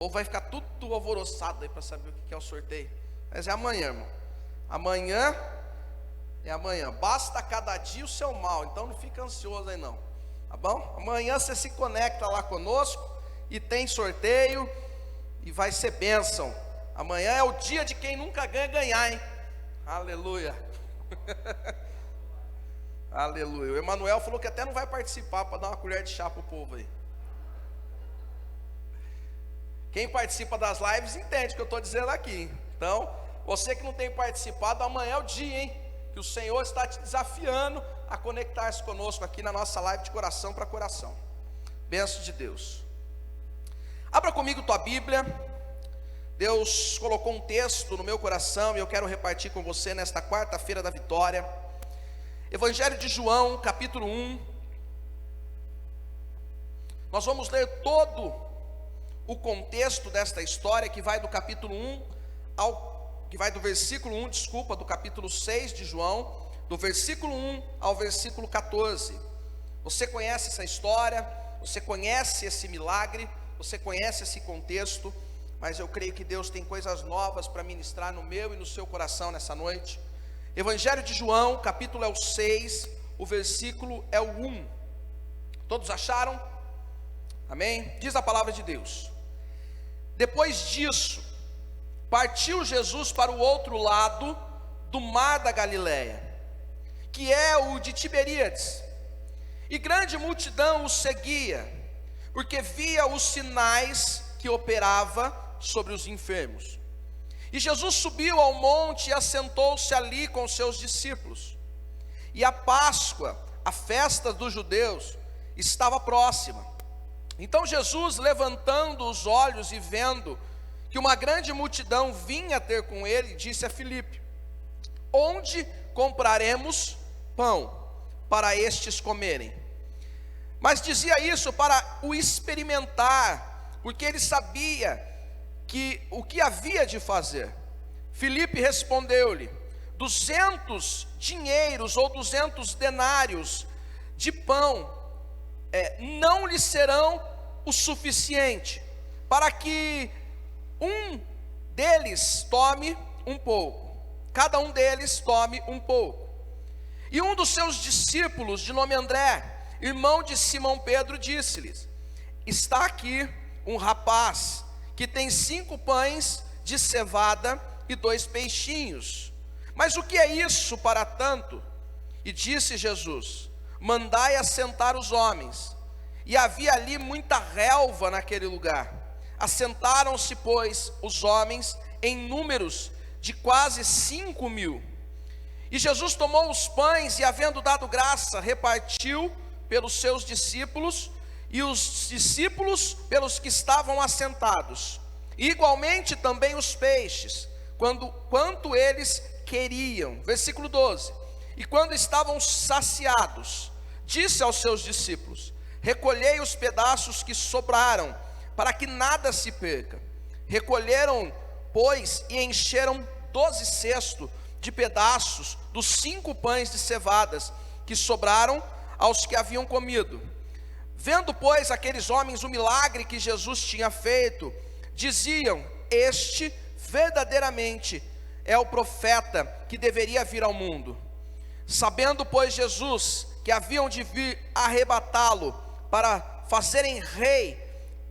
Ou vai ficar tudo alvoroçado aí para saber o que é o sorteio. Mas é amanhã, irmão. Amanhã é amanhã. Basta cada dia o seu mal. Então não fica ansioso aí não. Tá bom? Amanhã você se conecta lá conosco e tem sorteio e vai ser bênção. Amanhã é o dia de quem nunca ganha ganhar, hein? Aleluia. Aleluia. O Emanuel falou que até não vai participar para dar uma colher de chá pro povo aí. Quem participa das lives entende o que eu estou dizendo aqui. Então, você que não tem participado, amanhã é o dia, hein? Que o Senhor está te desafiando a conectar-se conosco aqui na nossa live de coração para coração. Bênção de Deus. Abra comigo tua Bíblia. Deus colocou um texto no meu coração e eu quero repartir com você nesta quarta-feira da vitória. Evangelho de João, capítulo 1. Nós vamos ler todo o contexto desta história, que vai do capítulo 1 que vai do versículo 1, do capítulo 6 de João, do versículo 1 ao versículo 14. Você conhece essa história, você conhece esse milagre, você conhece esse contexto, mas eu creio que Deus tem coisas novas para ministrar no meu e no seu coração nessa noite. Evangelho de João, capítulo é o 6, o versículo é o 1. Todos acharam? Amém? Diz a palavra de Deus. Depois disso, partiu Jesus para o outro lado do mar da Galileia, que é o de Tiberíades, e grande multidão o seguia, porque via os sinais que operava sobre os enfermos. E Jesus subiu ao monte e assentou-se ali com seus discípulos. E a Páscoa, a festa dos judeus, estava próxima. Então Jesus, levantando os olhos e vendo que uma grande multidão vinha ter com ele, disse a Filipe: onde compraremos pão para estes comerem? Mas dizia isso para o experimentar, porque ele sabia o que havia de fazer. Filipe respondeu-lhe: 200 dinheiros ou 200 denários de pão não lhe serão o suficiente para que um deles tome um pouco, cada um deles tome um pouco. E um dos seus discípulos, de nome André, irmão de Simão Pedro, disse-lhes: está aqui um rapaz que tem 5 pães de cevada e 2 peixinhos, mas o que é isso para tanto? E disse Jesus: mandai assentar os homens. E havia ali muita relva naquele lugar. Assentaram-se, pois, os homens em números de quase 5.000. E Jesus tomou os pães e, havendo dado graça, repartiu pelos seus discípulos e os discípulos pelos que estavam assentados. E igualmente também os peixes, quanto eles queriam. Versículo 12. E quando estavam saciados, disse aos seus discípulos: recolhei os pedaços que sobraram, para que nada se perca. Recolheram, pois, e encheram 12 cestos de pedaços dos 5 pães de cevadas que sobraram aos que haviam comido. Vendo, pois, aqueles homens o milagre que Jesus tinha feito, diziam: este verdadeiramente é o profeta que deveria vir ao mundo. Sabendo, pois, Jesus que haviam de vir arrebatá-lo para fazerem rei,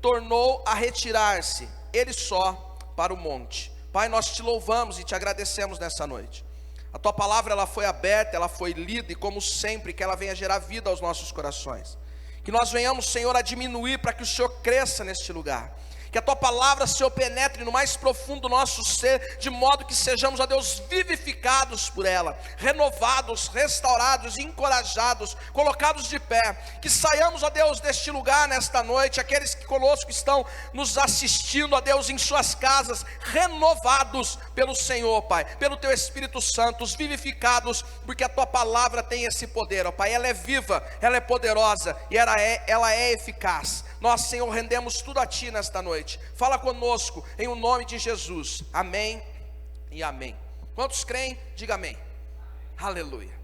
tornou a retirar-se, ele só, para o monte. Pai, nós te louvamos e te agradecemos nessa noite. A tua palavra, ela foi aberta, ela foi lida, e como sempre, que ela venha gerar vida aos nossos corações. Que nós venhamos, Senhor, a diminuir para que o Senhor cresça neste lugar. Que a tua palavra, Senhor, penetre no mais profundo do nosso ser, de modo que sejamos, ó Deus, vivificados por ela, renovados, restaurados, encorajados, colocados de pé. Que saiamos, ó Deus, deste lugar nesta noite, aqueles que conosco estão nos assistindo, ó Deus, em suas casas, renovados pelo Senhor, Pai, pelo teu Espírito Santo, os vivificados, porque a tua palavra tem esse poder, ó Pai. Ela é viva, ela é poderosa e ela é eficaz. Nós, Senhor, rendemos tudo a ti nesta noite. Fala conosco em o nome de Jesus. Amém e amém. Quantos creem? Diga amém. Aleluia.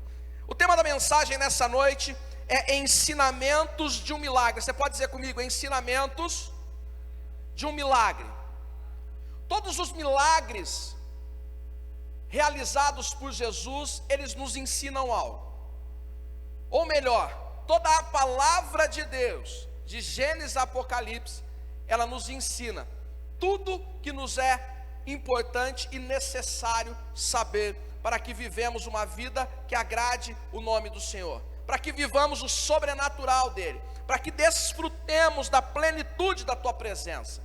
O tema da mensagem nessa noite é ensinamentos de um milagre. Você pode dizer comigo: ensinamentos de um milagre. Todos os milagres realizados por Jesus, eles nos ensinam algo. Ou melhor, toda a palavra de Deus, de Gênesis a Apocalipse, ela nos ensina tudo que nos é importante e necessário saber para que vivemos uma vida que agrade o nome do Senhor, para que vivamos o sobrenatural dele, para que desfrutemos da plenitude da tua presença.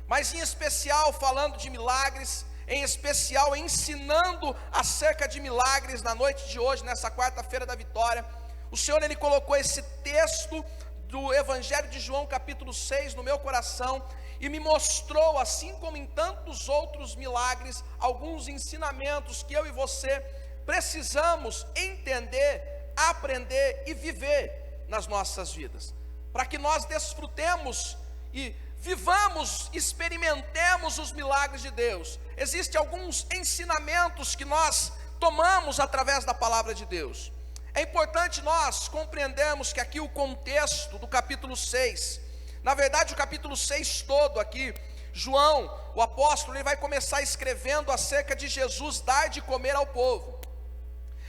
Mas em especial falando de milagres, em especial ensinando acerca de milagres na noite de hoje, nessa quarta-feira da vitória, o Senhor ele colocou esse texto do Evangelho de João capítulo 6 no meu coração e me mostrou, assim como em tantos outros milagres, alguns ensinamentos que eu e você precisamos entender, aprender e viver nas nossas vidas, para que nós desfrutemos e vivamos, experimentemos os milagres de Deus. Existem alguns ensinamentos que nós tomamos através da palavra de Deus. É importante nós compreendermos que aqui o contexto do capítulo 6, na verdade o capítulo 6 todo aqui, João, o apóstolo, ele vai começar escrevendo acerca de Jesus dar de comer ao povo.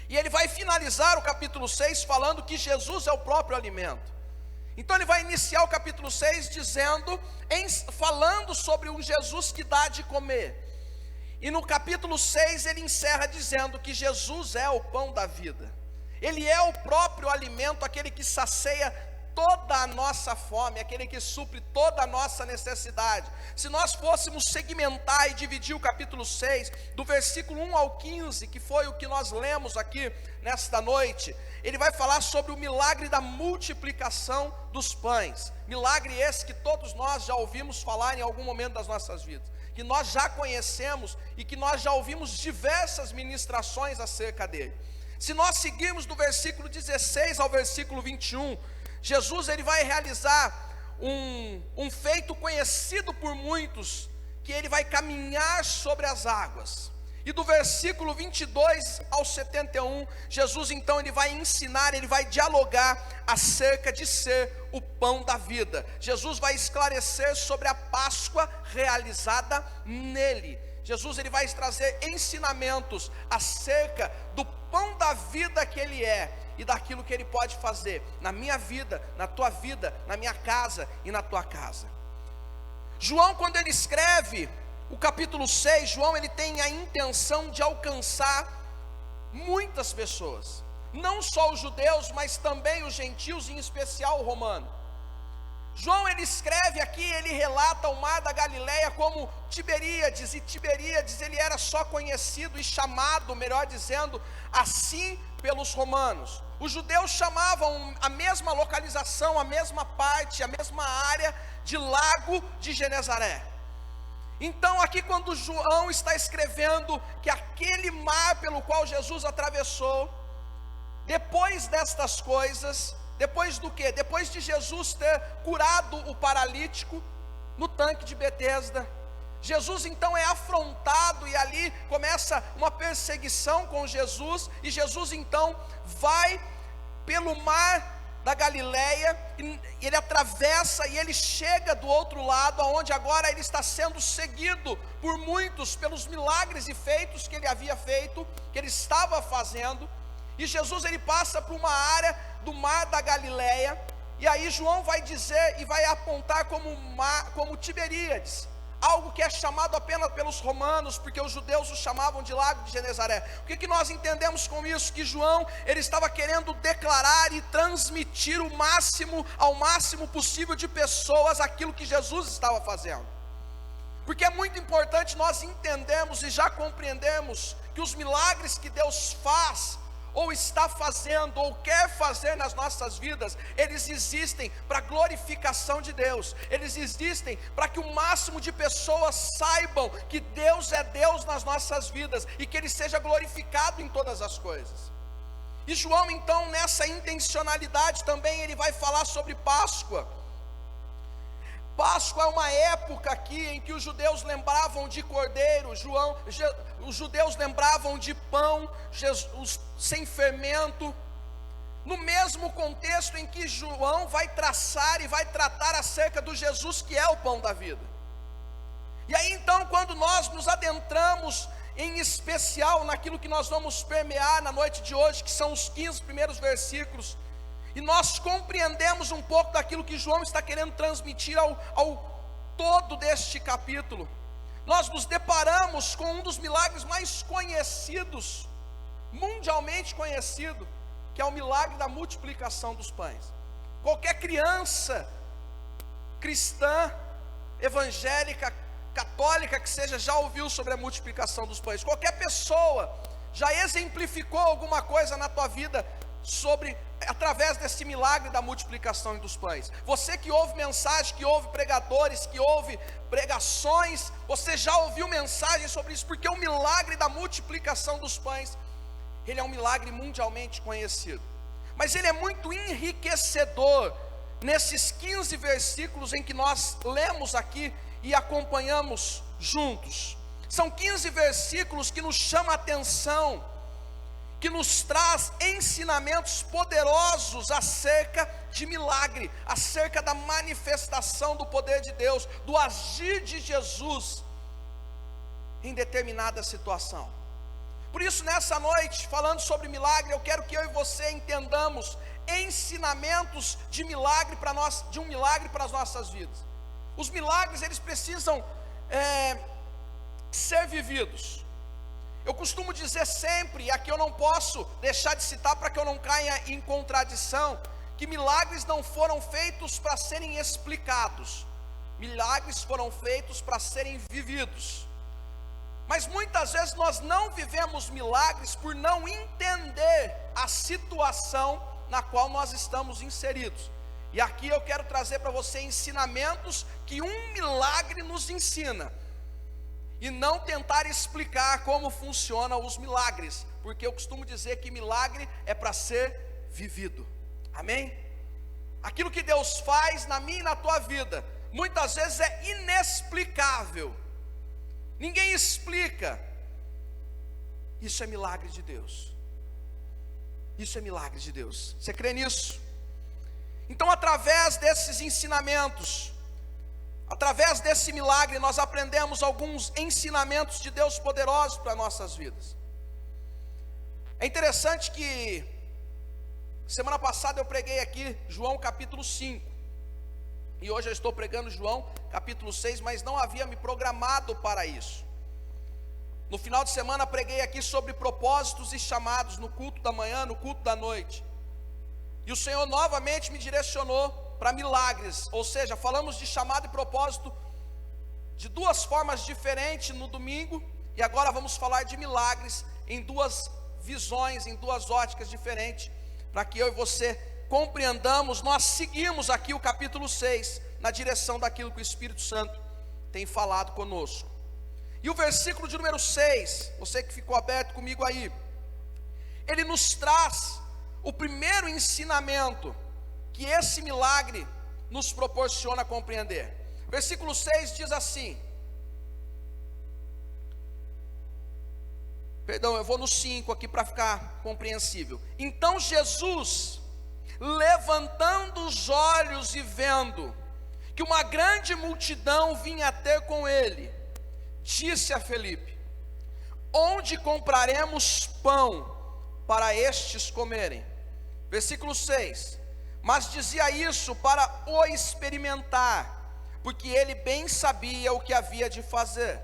E ele vai finalizar o capítulo 6 falando que Jesus é o próprio alimento. Então ele vai iniciar o capítulo 6 falando sobre um Jesus que dá de comer. E no capítulo 6 ele encerra dizendo que Jesus é o pão da vida. Ele é o próprio alimento, aquele que sacia toda a nossa fome, aquele que supre toda a nossa necessidade. Se nós fôssemos segmentar e dividir o capítulo 6, do versículo 1 ao 15, que foi o que nós lemos aqui nesta noite, ele vai falar sobre o milagre da multiplicação dos pães. Milagre esse que todos nós já ouvimos falar em algum momento das nossas vidas, que nós já conhecemos e que nós já ouvimos diversas ministrações acerca dele. Se nós seguirmos do versículo 16 ao versículo 21, Jesus ele vai realizar um feito conhecido por muitos, que ele vai caminhar sobre as águas. E do versículo 22 ao 71, Jesus então ele vai ensinar, ele vai dialogar acerca de ser o pão da vida. Jesus vai esclarecer sobre a Páscoa realizada nele. Jesus ele vai trazer ensinamentos acerca do pão da vida que ele é e daquilo que ele pode fazer na minha vida, na tua vida, na minha casa e na tua casa. João, quando ele escreve o capítulo 6, João ele tem a intenção de alcançar muitas pessoas, não só os judeus, mas também os gentios, em especial o romano. João ele escreve aqui, ele relata o mar da Galileia como Tiberíades, e Tiberíades ele era só conhecido e chamado, melhor dizendo, assim pelos romanos. Os judeus chamavam a mesma localização, a mesma parte, a mesma área de Lago de Genezaré. Então aqui quando João está escrevendo que aquele mar pelo qual Jesus atravessou, depois destas coisas, depois do quê? Depois de Jesus ter curado o paralítico no tanque de Betesda, Jesus então é afrontado e ali começa uma perseguição com Jesus, e Jesus então vai pelo mar da Galileia, ele atravessa e ele chega do outro lado, aonde agora ele está sendo seguido por muitos, pelos milagres e feitos que ele havia feito, que ele estava fazendo. E Jesus ele passa por uma área do mar da Galileia, e aí João vai dizer e vai apontar como Tiberíades, algo que é chamado apenas pelos romanos, porque os judeus o chamavam de Lago de Genezaré. O que nós entendemos com isso? Que João ele estava querendo declarar e transmitir ao máximo possível de pessoas aquilo que Jesus estava fazendo. Porque é muito importante nós entendermos e já compreendemos que os milagres que Deus faz, ou está fazendo, ou quer fazer nas nossas vidas, eles existem para a glorificação de Deus, eles existem para que o máximo de pessoas saibam que Deus é Deus nas nossas vidas, e que Ele seja glorificado em todas as coisas. E João então, nessa intencionalidade também, ele vai falar sobre Páscoa. Páscoa é uma época aqui em que os judeus lembravam de cordeiro, os judeus lembravam de pão, Jesus sem fermento, no mesmo contexto em que João vai traçar e vai tratar acerca do Jesus que é o pão da vida. E aí então, quando nós nos adentramos em especial naquilo que nós vamos permear na noite de hoje, que são os 15 primeiros versículos, e nós compreendemos um pouco daquilo que João está querendo transmitir ao todo deste capítulo, nós nos deparamos com um dos milagres mais conhecidos, mundialmente conhecido, que é o milagre da multiplicação dos pães. Qualquer criança cristã, evangélica, católica que seja, já ouviu sobre a multiplicação dos pães. Qualquer pessoa já exemplificou alguma coisa na tua vida através desse milagre da multiplicação dos pães. Você que ouve mensagem, que ouve pregadores, que ouve pregações, você já ouviu mensagens sobre isso, porque o milagre da multiplicação dos pães, ele é um milagre mundialmente conhecido, mas ele é muito enriquecedor nesses 15 versículos em que nós lemos aqui e acompanhamos juntos. São 15 versículos que nos chamam a atenção, que nos traz ensinamentos poderosos acerca de milagre, acerca da manifestação do poder de Deus, do agir de Jesus em determinada situação. Por isso, nessa noite, falando sobre milagre, eu quero que eu e você entendamos ensinamentos de milagre para nós, de um milagre para as nossas vidas. Os milagres, eles precisam ser vividos. Eu costumo dizer sempre, e aqui eu não posso deixar de citar para que eu não caia em contradição, que milagres não foram feitos para serem explicados, milagres foram feitos para serem vividos. Mas muitas vezes nós não vivemos milagres por não entender a situação na qual nós estamos inseridos. E aqui eu quero trazer para você ensinamentos que um milagre nos ensina, e não tentar explicar como funcionam os milagres, porque eu costumo dizer que milagre é para ser vivido. Amém? Aquilo que Deus faz na minha e na tua vida, muitas vezes é inexplicável, ninguém explica. Isso é milagre de Deus. Isso é milagre de Deus. Você crê nisso? Então, através desses ensinamentos, através desse milagre, nós aprendemos alguns ensinamentos de Deus poderosos para nossas vidas. É interessante que semana passada eu preguei aqui João capítulo 5, e hoje eu estou pregando João capítulo 6, mas não havia me programado para isso. No final de semana preguei aqui sobre propósitos e chamados, no culto da manhã, no culto da noite, e o Senhor novamente me direcionou para milagres, ou seja, falamos de chamado e propósito de duas formas diferentes no domingo, e agora vamos falar de milagres em duas visões, em duas óticas diferentes, para que eu e você compreendamos. Nós seguimos aqui o capítulo 6, na direção daquilo que o Espírito Santo tem falado conosco. E o versículo de número 6, você que ficou aberto comigo aí, ele nos traz o primeiro ensinamento que esse milagre nos proporciona compreender. Versículo 6 diz assim, perdão, eu vou no 5 aqui para ficar compreensível. Então Jesus, levantando os olhos e vendo que uma grande multidão vinha ter com ele, disse a Felipe: onde compraremos pão para estes comerem? Versículo 6, mas dizia isso para o experimentar, porque ele bem sabia o que havia de fazer.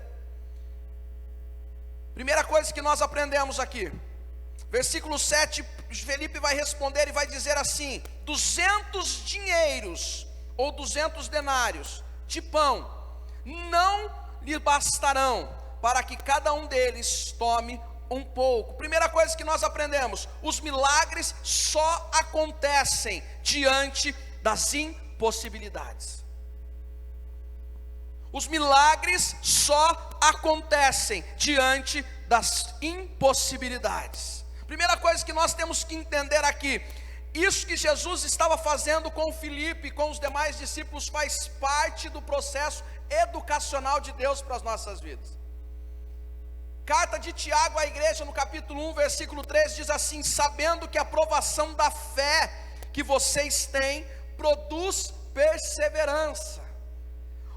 Primeira coisa que nós aprendemos aqui, versículo 7, Felipe vai responder e vai dizer assim: 200 dinheiros ou 200 denários de pão não lhe bastarão para que cada um deles tome um pouco. Primeira coisa que nós aprendemos: os milagres só acontecem diante das impossibilidades. Os milagres só acontecem diante das impossibilidades. Primeira coisa que nós temos que entender aqui: isso que Jesus estava fazendo com Filipe e com os demais discípulos faz parte do processo educacional de Deus para as nossas vidas. Carta de Tiago à igreja, no capítulo 1, versículo 3, diz assim: sabendo que a provação da fé que vocês têm produz perseverança.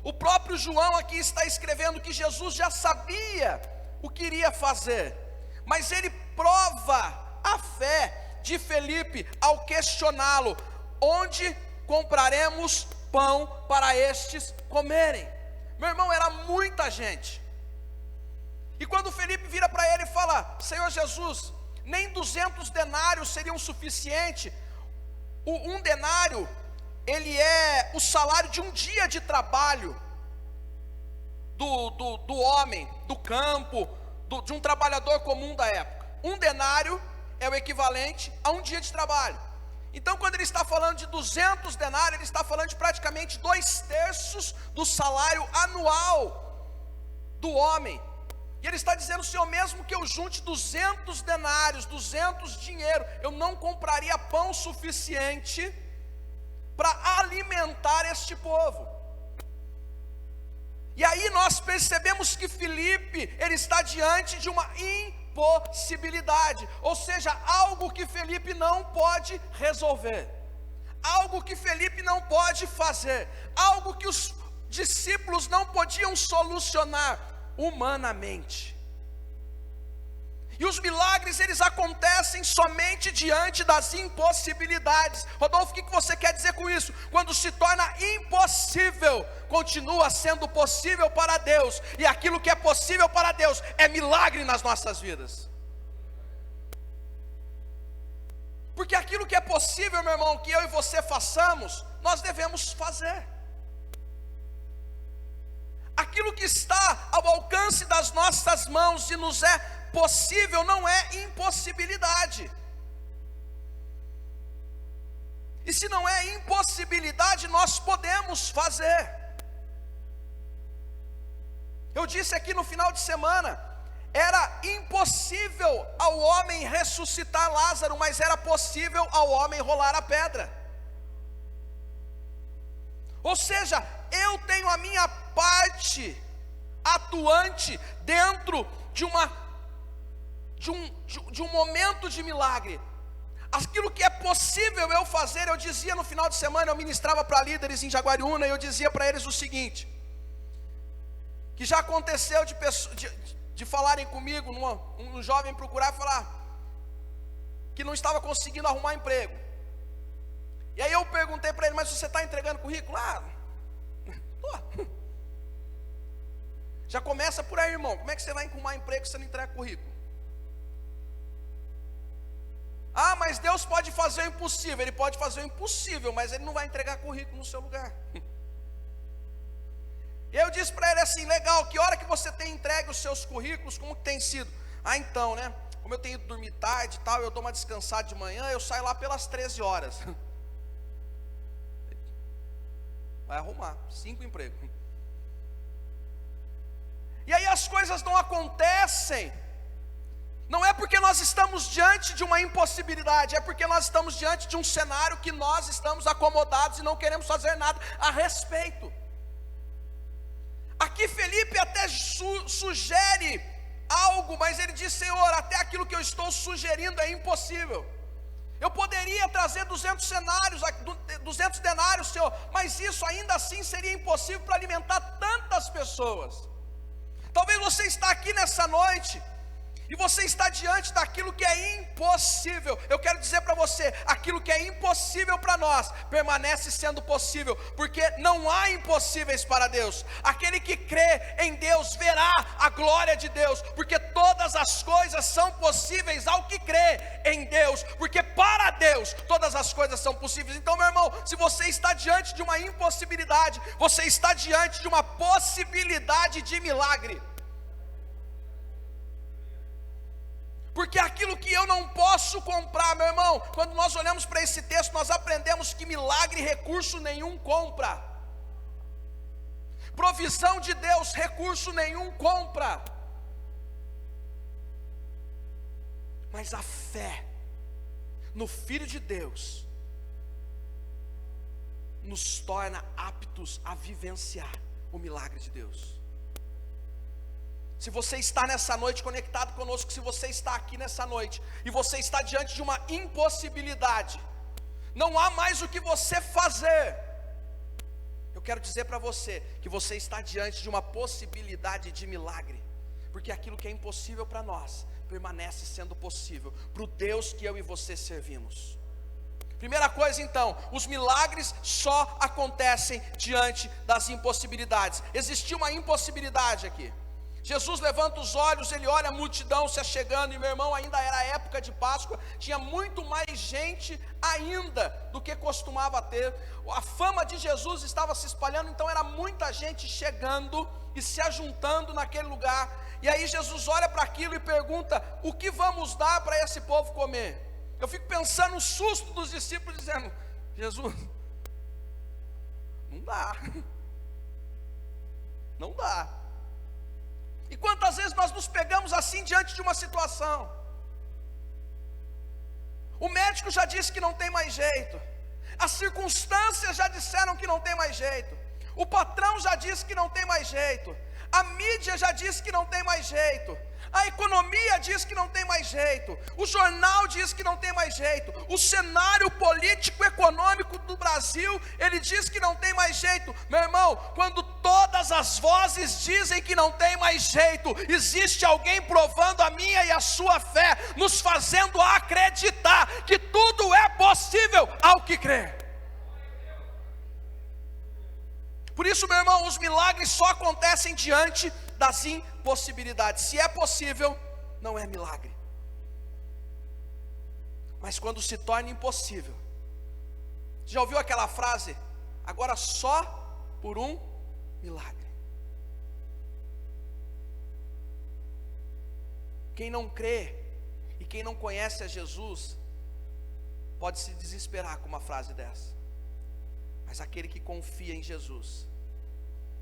O próprio João aqui está escrevendo que Jesus já sabia o que iria fazer, mas ele prova a fé de Felipe ao questioná-lo: onde compraremos pão para estes comerem? Meu irmão, era muita gente. E quando Felipe vira para ele e fala: Senhor Jesus, nem 200 denários seriam suficiente. Um denário, ele é o salário de um dia de trabalho do homem, do campo, de um trabalhador comum da época. Um denário é o equivalente a um dia de trabalho. Então, quando ele está falando de 200 denários, ele está falando de praticamente 2/3 do salário anual do homem. E ele está dizendo: Senhor, mesmo que eu junte 200 denários, 200 dinheiro, eu não compraria pão suficiente para alimentar este povo. E aí nós percebemos que Felipe, ele está diante de uma impossibilidade, ou seja, algo que Felipe não pode resolver, algo que Felipe não pode fazer, algo que os discípulos não podiam solucionar humanamente. E os milagres, eles acontecem somente diante das impossibilidades. Rodolfo, o que você quer dizer com isso? Quando se torna impossível, continua sendo possível para Deus. E aquilo que é possível para Deus é milagre nas nossas vidas. Porque aquilo que é possível, meu irmão, que eu e você façamos, nós devemos fazer. Aquilo que está ao alcance das nossas mãos e nos é possível não é impossibilidade. E se não é impossibilidade, nós podemos fazer. Eu disse aqui no final de semana, era impossível ao homem ressuscitar Lázaro, mas era possível ao homem rolar a pedra. Ou seja, eu tenho a minha parte atuante dentro de um momento de milagre. Aquilo que é possível eu fazer, eu dizia no final de semana, eu ministrava para líderes em Jaguariúna, e eu dizia para eles o seguinte, que já aconteceu de falarem comigo, um jovem procurar falar que não estava conseguindo arrumar emprego. E aí eu perguntei para ele: mas você está entregando currículo? Tô. Já começa por aí, irmão. Como é que você vai arrumar emprego se você não entrega currículo? Ah, mas Deus pode fazer o impossível. Ele pode fazer o impossível, mas Ele não vai entregar currículo no seu lugar. E eu disse para ele assim: legal, que hora que você tem entregue os seus currículos, como que tem sido? Ah, então, né, como eu tenho ido dormir tarde e tal, eu dou uma descansada de manhã, eu saio lá pelas 13 horas. Vai arrumar 5 empregos. E aí as coisas não acontecem. Não é porque nós estamos diante de uma impossibilidade, é porque nós estamos diante de um cenário que nós estamos acomodados e não queremos fazer nada a respeito. Aqui Felipe até sugere algo, mas ele diz: Senhor, até aquilo que eu estou sugerindo é impossível. Eu poderia trazer 200 denários, Senhor, mas isso ainda assim seria impossível para alimentar tantas pessoas. Talvez você está aqui nessa noite e você está diante daquilo que é impossível. Eu quero dizer para você, aquilo que é impossível para nós, permanece sendo possível, porque não há impossíveis para Deus. Aquele que crê em Deus, verá a glória de Deus, porque todas as coisas são possíveis ao que crê em Deus, porque para Deus, todas as coisas são possíveis. Então, meu irmão, se você está diante de uma impossibilidade, você está diante de uma possibilidade de milagre. Porque aquilo que eu não posso comprar, meu irmão, quando nós olhamos para esse texto, nós aprendemos que milagre recurso nenhum compra. Provisão de Deus, recurso nenhum compra. Mas a fé no Filho de Deus nos torna aptos a vivenciar o milagre de Deus. Se você está nessa noite conectado conosco, se você está aqui nessa noite e você está diante de uma impossibilidade, não há mais o que você fazer, eu quero dizer para você que você está diante de uma possibilidade de milagre, porque aquilo que é impossível para nós permanece sendo possível para o Deus que eu e você servimos. Primeira coisa então, os milagres só acontecem diante das impossibilidades. Existia uma impossibilidade aqui. Jesus levanta os olhos, ele olha a multidão se achegando, e meu irmão, ainda era a época de Páscoa, tinha muito mais gente ainda do que costumava ter. A fama de Jesus estava se espalhando, então era muita gente chegando e se ajuntando naquele lugar. E aí Jesus olha para aquilo e pergunta: o que vamos dar para esse povo comer? Eu fico pensando no susto dos discípulos, dizendo: Jesus, não dá, não dá. E quantas vezes nós nos pegamos assim diante de uma situação? O médico já disse que não tem mais jeito, as circunstâncias já disseram que não tem mais jeito, o patrão já disse que não tem mais jeito, a mídia já disse que não tem mais jeito, a economia diz que não tem mais jeito, o jornal diz que não tem mais jeito, o cenário político econômico do Brasil, ele diz que não tem mais jeito. Meu irmão, quando todas as vozes dizem que não tem mais jeito, existe alguém provando a minha e a sua fé, nos fazendo acreditar que tudo é possível ao que crê. Por isso, meu irmão, os milagres só acontecem diante das impossibilidades. Se é possível, não é milagre. Mas quando se torna impossível, já ouviu aquela frase? Agora só por um milagre. Quem não crê e quem não conhece a Jesus pode se desesperar com uma frase dessa. Mas aquele que confia em Jesus,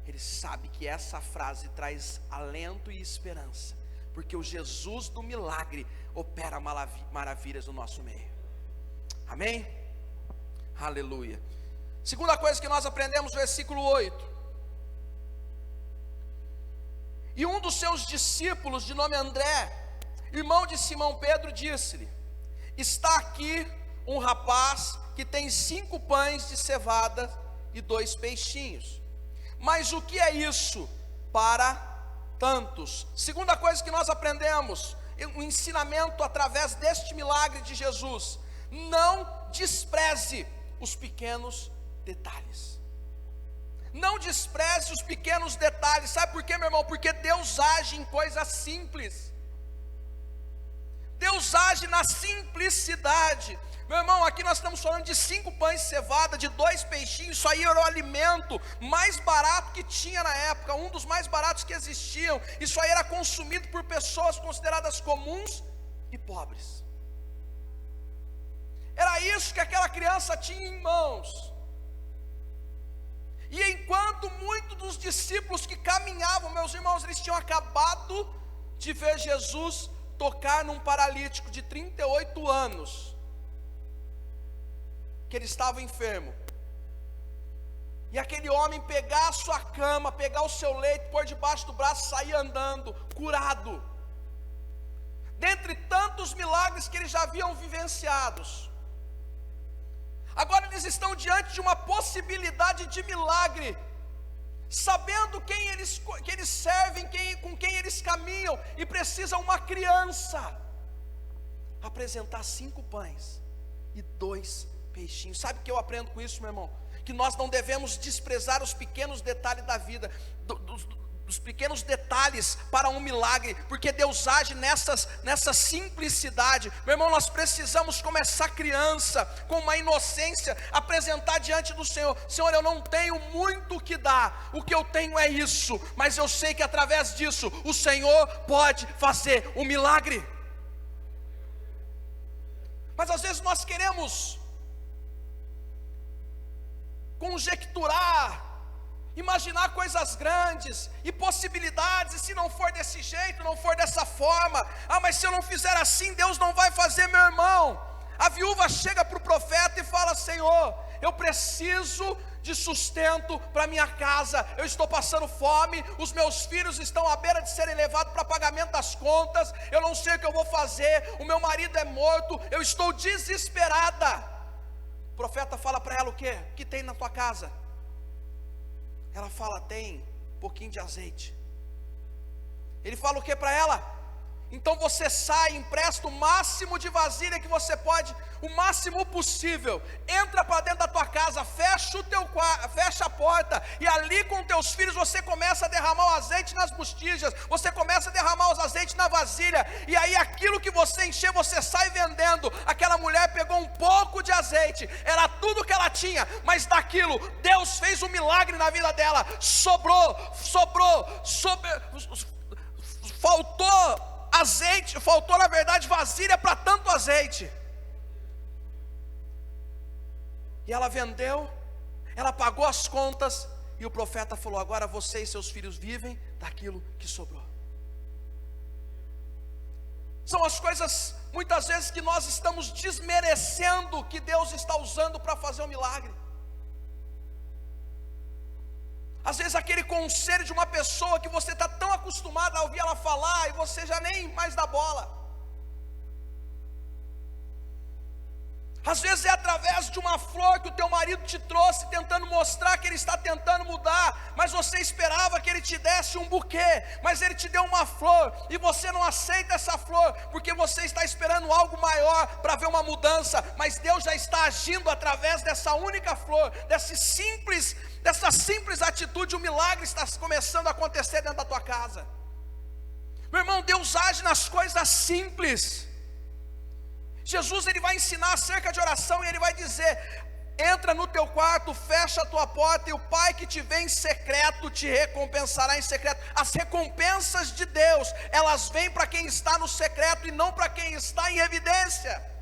ele sabe que essa frase traz alento e esperança, porque o Jesus do milagre opera maravilhas no nosso meio. Amém? Aleluia. Segunda coisa que nós aprendemos, versículo 8. E um dos seus discípulos, de nome André, irmão de Simão Pedro, disse-lhe: está aqui um rapaz que tem 5 pães de cevada e 2 peixinhos. Mas o que é isso para tantos? Segunda coisa que nós aprendemos, um ensinamento através deste milagre de Jesus: não despreze os pequenos detalhes. Não despreze os pequenos detalhes. Sabe por quê, meu irmão? Porque Deus age em coisas simples. Deus age na simplicidade. Meu irmão, aqui nós estamos falando de 5 pães de cevada, de 2 peixinhos. Isso aí era o alimento mais barato que tinha na época, um dos mais baratos que existiam. Isso aí era consumido por pessoas consideradas comuns e pobres. Era isso que aquela criança tinha em mãos. E enquanto muitos dos discípulos que caminhavam, meus irmãos, eles tinham acabado de ver Jesus tocar num paralítico de 38 anos, que ele estava enfermo, e aquele homem pegar a sua cama, pegar o seu leito, pôr debaixo do braço, sair andando, curado. Dentre tantos milagres que eles já haviam vivenciados, agora eles estão diante de uma possibilidade de milagre, sabendo que eles servem, com quem eles caminham, e precisa uma criança apresentar 5 pães e 2 peixinhos. Sabe o que eu aprendo com isso, meu irmão? Que nós não devemos desprezar os pequenos detalhes da vida, dos pequenos detalhes para um milagre, porque Deus age nessa simplicidade. Meu irmão, nós precisamos, como essa criança, com uma inocência, apresentar diante do Senhor: Senhor, eu não tenho muito o que dar, o que eu tenho é isso, mas eu sei que através disso o Senhor pode fazer um milagre. Mas às vezes nós queremos conjecturar, imaginar coisas grandes e possibilidades, e se não for desse jeito, não for dessa forma, mas se eu não fizer assim, Deus não vai fazer. Meu irmão, a viúva chega para o profeta e fala: Senhor, eu preciso de sustento para minha casa, eu estou passando fome, os meus filhos estão à beira de serem levados para pagamento das contas, eu não sei o que eu vou fazer, o meu marido é morto, eu estou desesperada. O profeta fala para ela: o que? O que tem na tua casa? Ela fala: tem um pouquinho de azeite. Ele fala o que para ela? Então você sai, empresta o máximo de vasilha que você pode, o máximo possível. Entra para dentro da tua casa, fecha o teu quarto, fecha a porta, e ali com teus filhos você começa a derramar o azeite nas botijas, você começa a derramar os azeites na vasilha, e aí aquilo que você encher, você sai vendendo. Aquela mulher pegou um pouco de azeite, era tudo que ela tinha, mas daquilo Deus fez um milagre na vida dela. Faltou azeite, faltou na verdade vasilha para tanto azeite. E ela vendeu, ela pagou as contas, e o profeta falou: agora você e seus filhos vivem daquilo que sobrou. São as coisas muitas vezes que nós estamos desmerecendo, que Deus está usando para fazer um milagre. Às vezes aquele conselho de uma pessoa que você está tão acostumado a ouvir ela falar, e você já nem mais dá bola. Às vezes é através de uma flor que o teu marido te trouxe, tentando mostrar que ele está tentando mudar, mas você esperava que ele te desse um buquê, mas ele te deu uma flor, e você não aceita essa flor, porque você está esperando algo maior para ver uma mudança. Mas Deus já está agindo através dessa única flor, dessa simples atitude. O milagre está começando a acontecer dentro da tua casa. Meu irmão, Deus age nas coisas simples. Jesus, ele vai ensinar acerca de oração, e ele vai dizer: entra no teu quarto, fecha a tua porta, e o Pai que te vê em secreto te recompensará em secreto. As recompensas de Deus, elas vêm para quem está no secreto e não para quem está em evidência.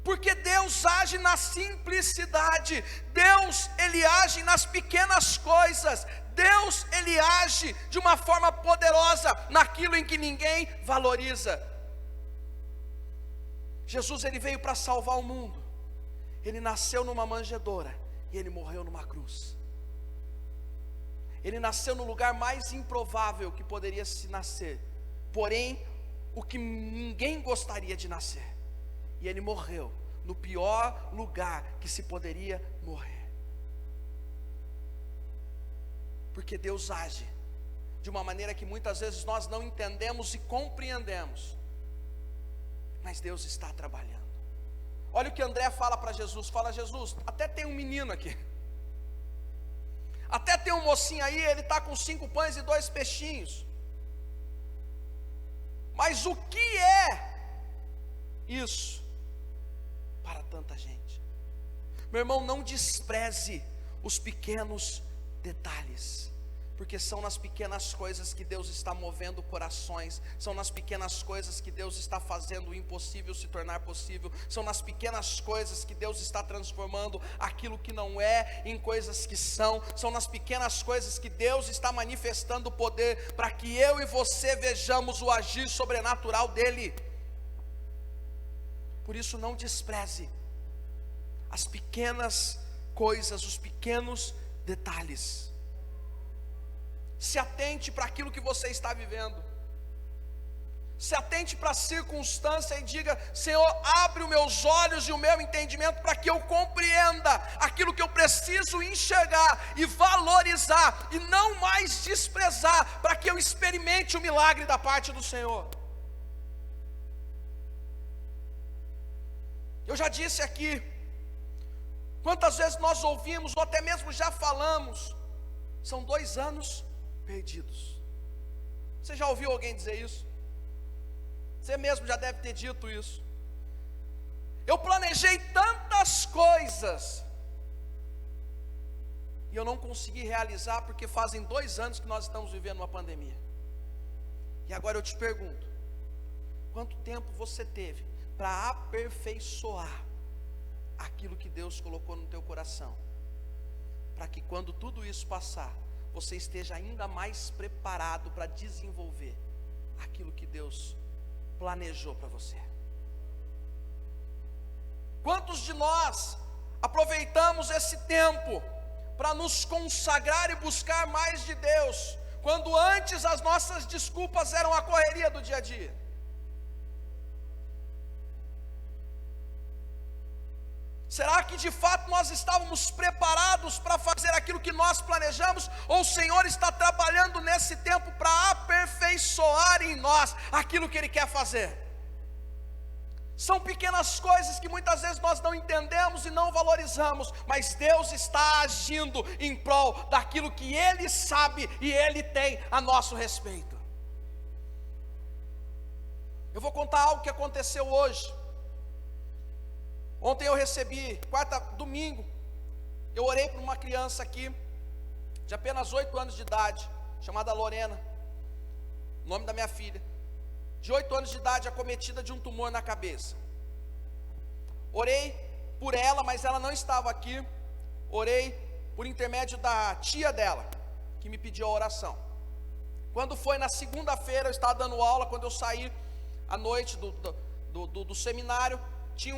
Porque Deus age na simplicidade. Deus, ele age nas pequenas coisas. Deus, ele age de uma forma poderosa naquilo em que ninguém valoriza. Jesus, ele veio para salvar o mundo. Ele nasceu numa manjedoura e ele morreu numa cruz. Ele nasceu no lugar mais improvável que poderia se nascer, porém o que ninguém gostaria de nascer. E ele morreu no pior lugar que se poderia morrer. Porque Deus age de uma maneira que muitas vezes nós não entendemos e compreendemos, mas Deus está trabalhando. Olha o que André fala para Jesus. Fala: Jesus, até tem um menino aqui, até tem um mocinho aí, ele está com 5 pães e 2 peixinhos, mas o que é isso para tanta gente? Meu irmão, não despreze os pequenos detalhes, porque são nas pequenas coisas que Deus está movendo corações, são nas pequenas coisas que Deus está fazendo o impossível se tornar possível, são nas pequenas coisas que Deus está transformando aquilo que não é em coisas que são nas pequenas coisas que Deus está manifestando o poder, para que eu e você vejamos o agir sobrenatural dEle. Por isso, não despreze as pequenas coisas, os pequenos detalhes. Se atente para aquilo que você está vivendo. Se atente para a circunstância e diga: Senhor, abre os meus olhos e o meu entendimento para que eu compreenda aquilo que eu preciso enxergar e valorizar, e não mais desprezar, para que eu experimente o milagre da parte do Senhor. Eu já disse aqui, quantas vezes nós ouvimos, ou até mesmo já falamos, são 2 anos perdidos. Você já ouviu alguém dizer isso? Você mesmo já deve ter dito isso. Eu planejei tantas coisas e eu não consegui realizar, porque fazem 2 anos que nós estamos vivendo uma pandemia. E agora eu te pergunto, quanto tempo você teve para aperfeiçoar aquilo que Deus colocou no teu coração, para que quando tudo isso passar, você esteja ainda mais preparado para desenvolver aquilo que Deus planejou para você? Quantos de nós aproveitamos esse tempo para nos consagrar e buscar mais de Deus, quando antes as nossas desculpas eram a correria do dia a dia? Será que de fato nós estávamos preparados para fazer aquilo que nós planejamos? Ou o Senhor está trabalhando nesse tempo para aperfeiçoar em nós aquilo que Ele quer fazer? São pequenas coisas que muitas vezes nós não entendemos e não valorizamos, mas Deus está agindo em prol daquilo que Ele sabe e Ele tem a nosso respeito. Eu vou contar algo que aconteceu hoje. Ontem eu recebi, domingo, eu orei por uma criança aqui, de apenas 8 anos de idade, chamada Lorena, nome da minha filha, de 8 anos de idade, acometida de um tumor na cabeça. Orei por ela, mas ela não estava aqui. Orei por intermédio da tia dela, que me pediu a oração. Quando foi na segunda-feira, eu estava dando aula, quando eu saí à noite do seminário, tinha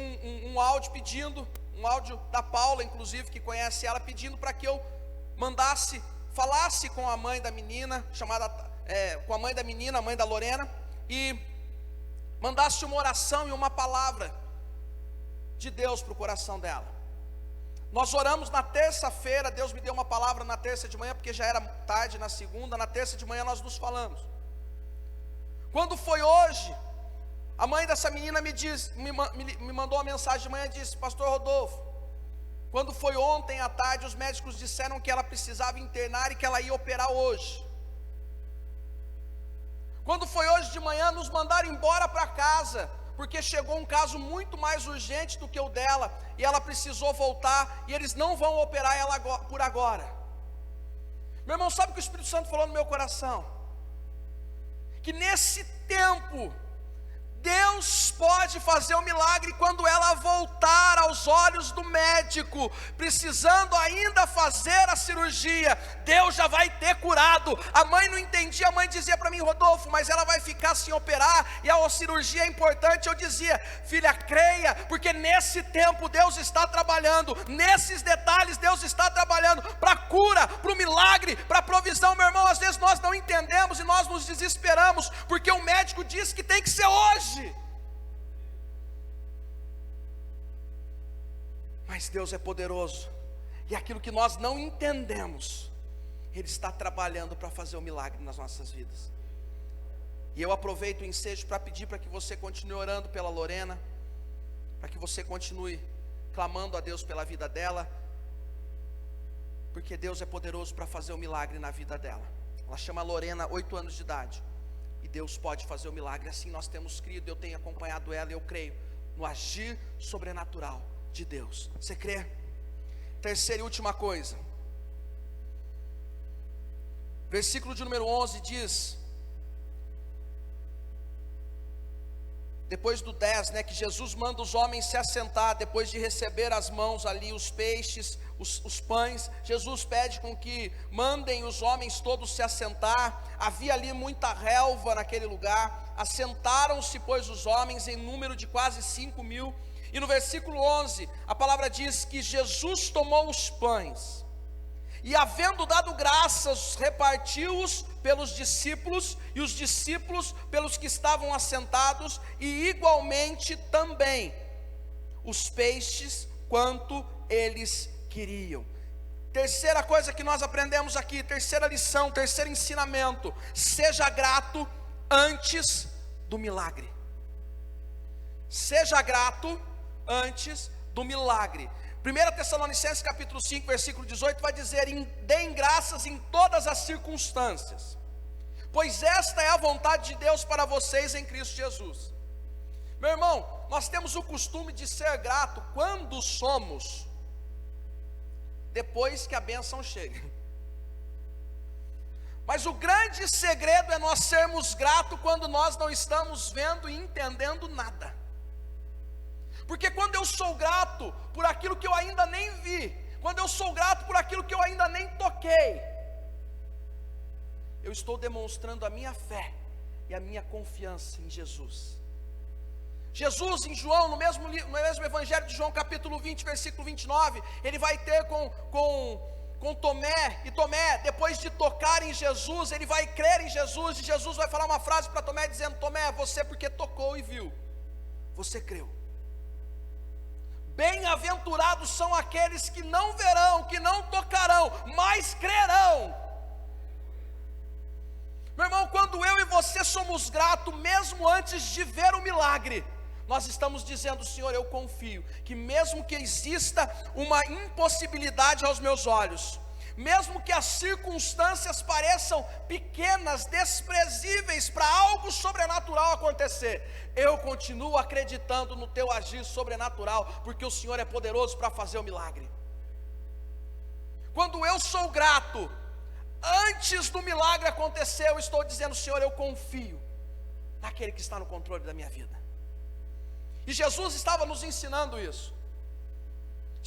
um áudio pedindo, um áudio da Paula, inclusive, que conhece ela, pedindo para que eu falasse com a mãe da menina, com a mãe da menina, a mãe da Lorena, e mandasse uma oração e uma palavra de Deus para o coração dela. Nós oramos na terça-feira, Deus me deu uma palavra na terça de manhã, porque já era tarde na segunda, na terça de manhã nós nos falamos. Quando foi hoje, a mãe dessa menina me mandou uma mensagem de manhã e disse: Pastor Rodolfo, quando foi ontem à tarde, os médicos disseram que ela precisava internar e que ela ia operar hoje. Quando foi hoje de manhã, nos mandaram embora para casa, porque chegou um caso muito mais urgente do que o dela, e ela precisou voltar, e eles não vão operar ela por agora. Meu irmão, sabe o que o Espírito Santo falou no meu coração? Que nesse tempo, Deus pode fazer um milagre quando ela voltar aos olhos do médico, precisando ainda fazer a cirurgia. Deus já vai ter curado. A mãe não entendia, a mãe dizia para mim: Rodolfo, mas ela vai ficar sem operar, e a cirurgia é importante. Eu dizia: filha, creia, porque nesse tempo Deus está trabalhando, nesses detalhes Deus está trabalhando, para a cura, para o milagre, para a provisão. Meu irmão, às vezes nós não entendemos e nós nos desesperamos, porque o médico disse que tem que ser hoje. Mas Deus é poderoso, e aquilo que nós não entendemos, Ele está trabalhando para fazer um milagre nas nossas vidas. E eu aproveito o ensejo para pedir para que você continue orando pela Lorena, para que você continue clamando a Deus pela vida dela, porque Deus é poderoso para fazer um milagre na vida dela. Ela chama Lorena, 8 anos de idade, e Deus pode fazer o milagre. Assim nós temos crido, eu tenho acompanhado ela, e eu creio no agir sobrenatural de Deus. Você crê? Terceira e última coisa, versículo de número 11 diz, depois do 10, que Jesus manda os homens se assentar, depois de receber as mãos ali os peixes, os pães. Jesus pede com que mandem os homens todos se assentar. Havia ali muita relva naquele lugar. Assentaram-se, pois, os homens em número de quase 5.000. E no versículo 11, a palavra diz que Jesus tomou os pães, e havendo dado graças, repartiu-os pelos discípulos, e os discípulos pelos que estavam assentados, e igualmente também os peixes, quanto eles queriam. Terceira coisa que nós aprendemos aqui, terceira lição, terceiro ensinamento: seja grato antes do milagre. Seja grato antes do milagre. 1 Tessalonicenses capítulo 5, versículo 18 vai dizer: deem graças em todas as circunstâncias, pois esta é a vontade de Deus para vocês em Cristo Jesus. Meu irmão, nós temos o costume de ser grato quando somos, depois que a bênção chega. Mas o grande segredo é nós sermos gratos quando nós não estamos vendo e entendendo nada. Porque quando eu sou grato por aquilo que eu ainda nem vi, quando eu sou grato por aquilo que eu ainda nem toquei, eu estou demonstrando a minha fé e a minha confiança em Jesus. Jesus, em João, no mesmo evangelho de João capítulo 20, versículo 29, ele vai ter com Tomé, e Tomé, depois de tocar em Jesus, ele vai crer em Jesus, e Jesus vai falar uma frase para Tomé, dizendo: Tomé, você porque tocou e viu, você creu. Bem-aventurados são aqueles que não verão, que não tocarão, mas crerão. Meu irmão, quando eu e você somos gratos, mesmo antes de ver o milagre, nós estamos dizendo: Senhor, eu confio que mesmo que exista uma impossibilidade aos meus olhos, mesmo que as circunstâncias pareçam pequenas, desprezíveis para algo sobrenatural acontecer, eu continuo acreditando no teu agir sobrenatural, porque o Senhor é poderoso para fazer o milagre. Quando eu sou grato, antes do milagre acontecer, eu estou dizendo: Senhor, eu confio naquele que está no controle da minha vida. E Jesus estava nos ensinando isso.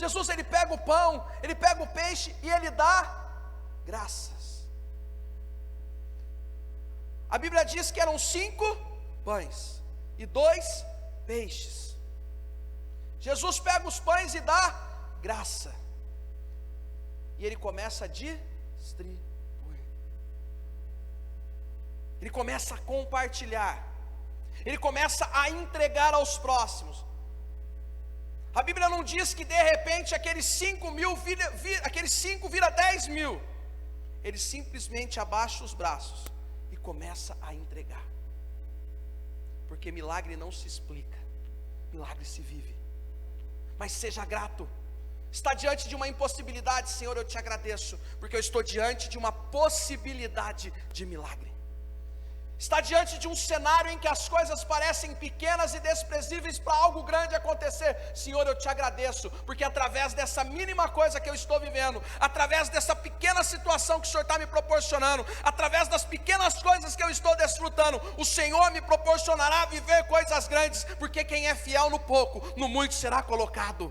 Jesus, ele pega o pão, ele pega o peixe e ele dá graças. A Bíblia diz que eram 5 pães e 2 peixes. Jesus pega os pães e dá graça, e ele começa a distribuir, ele começa a compartilhar, ele começa a entregar aos próximos. A Bíblia não diz que de repente aqueles 5 vira 10 mil. Ele simplesmente abaixa os braços e começa a entregar. Porque milagre não se explica, milagre se vive. Mas seja grato. Está diante de uma impossibilidade, Senhor, eu te agradeço, porque eu estou diante de uma possibilidade de milagre. Está diante de um cenário em que as coisas parecem pequenas e desprezíveis para algo grande acontecer. Senhor, eu te agradeço, porque através dessa mínima coisa que eu estou vivendo, através dessa pequena situação que o Senhor está me proporcionando, através das pequenas coisas que eu estou desfrutando, o Senhor me proporcionará viver coisas grandes, porque quem é fiel no pouco, no muito será colocado.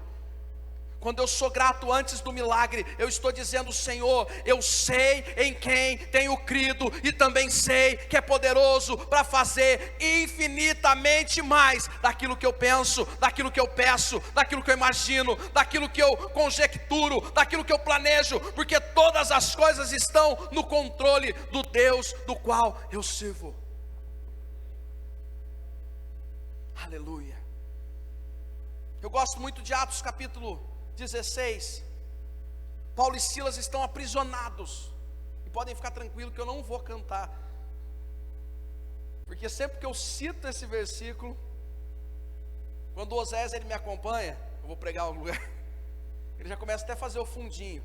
Quando eu sou grato antes do milagre, eu estou dizendo: Senhor, eu sei em quem tenho crido, e também sei que é poderoso para fazer infinitamente mais daquilo que eu penso, daquilo que eu peço, daquilo que eu imagino, daquilo que eu conjecturo, daquilo que eu planejo, porque todas as coisas estão no controle do Deus do qual eu sirvo. Aleluia. Eu gosto muito de Atos capítulo 16, Paulo e Silas estão aprisionados, e podem ficar tranquilos que eu não vou cantar, porque sempre que eu cito esse versículo, quando o Osés ele me acompanha, eu vou pregar o lugar, ele já começa até a fazer o fundinho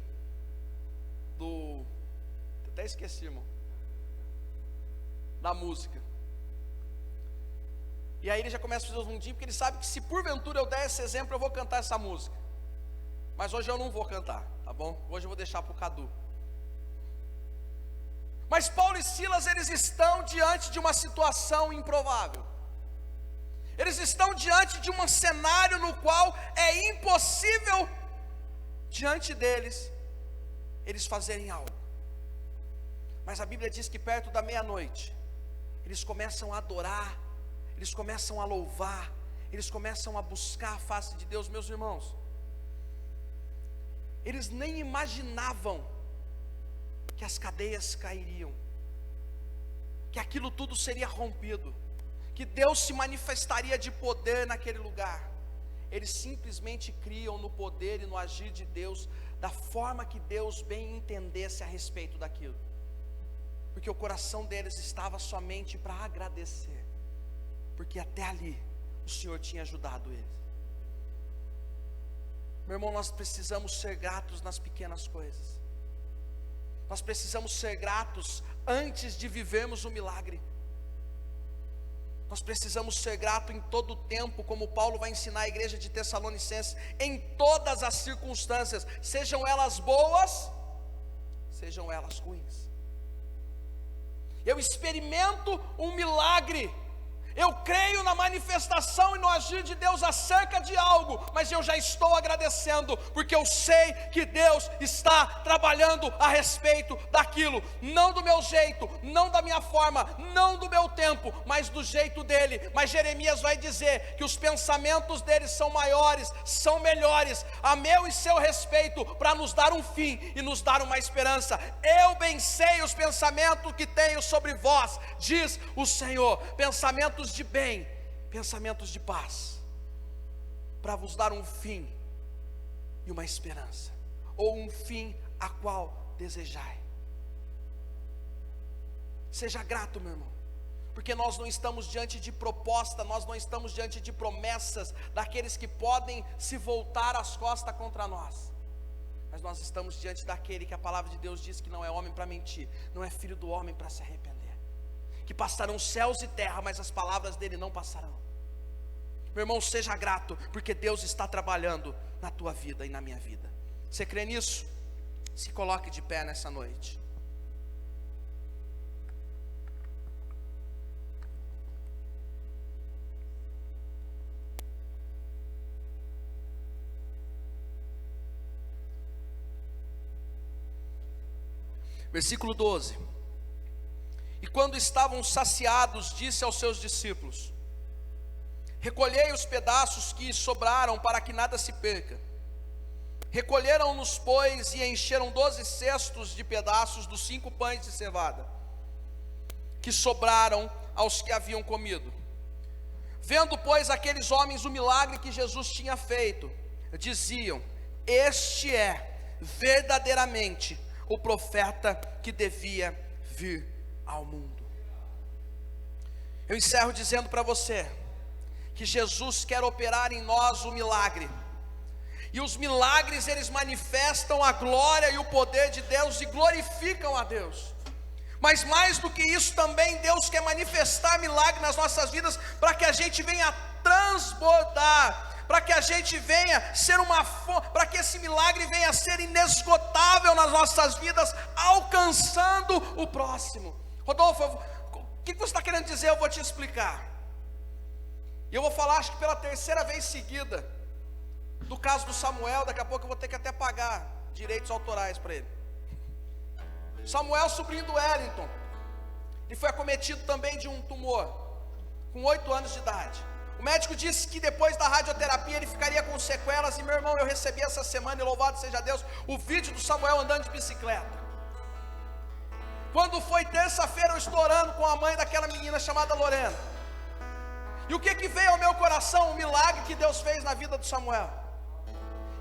até esqueci, irmão, da música. E aí ele já começa a fazer o fundinho, porque ele sabe que se porventura eu der esse exemplo, eu vou cantar essa música. Mas hoje eu não vou cantar, tá bom? Hoje eu vou deixar para o Cadu. Mas Paulo e Silas, eles estão diante de uma situação improvável. Eles estão diante de um cenário no qual é impossível, diante deles, eles fazerem algo. Mas a Bíblia diz que perto da meia-noite, eles começam a adorar, eles começam a louvar, eles começam a buscar a face de Deus. Meus irmãos, eles nem imaginavam que as cadeias cairiam, que aquilo tudo seria rompido, que Deus se manifestaria de poder naquele lugar. Eles simplesmente criam no poder e no agir de Deus, da forma que Deus bem entendesse a respeito daquilo, porque o coração deles estava somente para agradecer, porque até ali o Senhor tinha ajudado eles. Meu irmão, nós precisamos ser gratos nas pequenas coisas. Nós precisamos ser gratos antes de vivermos o milagre. Nós precisamos ser gratos em todo o tempo, como Paulo vai ensinar a igreja de Tessalonicenses, em todas as circunstâncias, sejam elas boas, sejam elas ruins. Eu experimento um milagre, eu creio na manifestação e no agir de Deus acerca de algo, mas eu já estou agradecendo, porque eu sei que Deus está trabalhando a respeito daquilo, não do meu jeito, não da minha forma, não do meu tempo, mas do jeito dele. Mas Jeremias vai dizer que os pensamentos dele são maiores, são melhores, a meu e seu respeito, para nos dar um fim e nos dar uma esperança. Eu bem sei os pensamentos que tenho sobre vós, diz o Senhor, pensamentos de bem, pensamentos de paz, para vos dar um fim e uma esperança, ou um fim a qual desejai. Seja grato, meu irmão, porque nós não estamos diante de proposta, nós não estamos diante de promessas daqueles que podem se voltar as costas contra nós, mas nós estamos diante daquele que a palavra de Deus diz que não é homem para mentir, não é filho do homem para se arrepender, que passarão céus e terra, mas as palavras dele não passarão. Meu irmão, seja grato, porque Deus está trabalhando na tua vida e na minha vida. Você crê nisso? Se coloque de pé nessa noite. Versículo 12. E quando estavam saciados, disse aos seus discípulos: recolhei os pedaços que sobraram, para que nada se perca. Recolheram-nos, pois, e encheram 12 cestos de pedaços dos 5 pães de cevada, que sobraram aos que haviam comido. Vendo, pois, aqueles homens o milagre que Jesus tinha feito, diziam: este é verdadeiramente o profeta que devia vir ao mundo. Eu encerro dizendo para você que Jesus quer operar em nós o milagre, e os milagres eles manifestam a glória e o poder de Deus e glorificam a Deus. Mas mais do que isso também, Deus quer manifestar milagre nas nossas vidas, para que a gente venha transbordar, para que a gente venha ser uma fonte, para que esse milagre venha a ser inesgotável nas nossas vidas, alcançando o próximo. Rodolfo, o que você está querendo dizer? Eu vou te explicar. E eu vou falar, acho que pela 3ª vez seguida, do caso do Samuel. Daqui a pouco eu vou ter que até pagar direitos autorais para ele. Samuel, sobrinho do Wellington, ele foi acometido também de um tumor, com 8 anos de idade. O médico disse que depois da radioterapia ele ficaria com sequelas. E meu irmão, eu recebi essa semana, e louvado seja Deus, o vídeo do Samuel andando de bicicleta. Quando foi terça-feira, eu estou orando com a mãe daquela menina chamada Lorena. E o que veio ao meu coração? O milagre que Deus fez na vida do Samuel.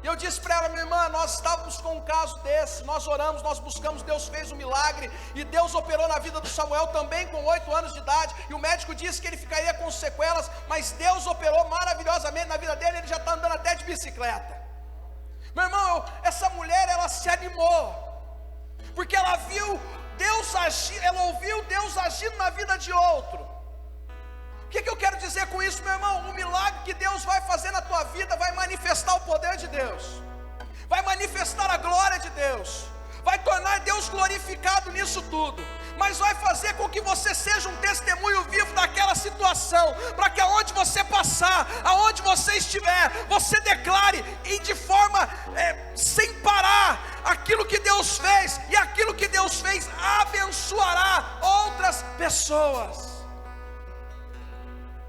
E eu disse para ela: minha irmã, nós estávamos com um caso desse, nós oramos, nós buscamos, Deus fez um milagre, e Deus operou na vida do Samuel também com 8 anos de idade, e o médico disse que ele ficaria com sequelas, mas Deus operou maravilhosamente na vida dele, ele já está andando até de bicicleta. Meu irmão, essa mulher, ela se animou, porque ela viu Deus agir, ela ouviu Deus agindo na vida de outro. O que eu quero dizer com isso, meu irmão? O milagre que Deus vai fazer na tua vida vai manifestar o poder de Deus, vai manifestar a glória de Deus, vai tornar Deus glorificado nisso tudo, mas vai fazer com que você seja um testemunho vivo daquela situação, para que aonde você passar, aonde você estiver, você declare e de forma sem parar aquilo que Deus fez, e aquilo que Deus fez abençoará outras pessoas.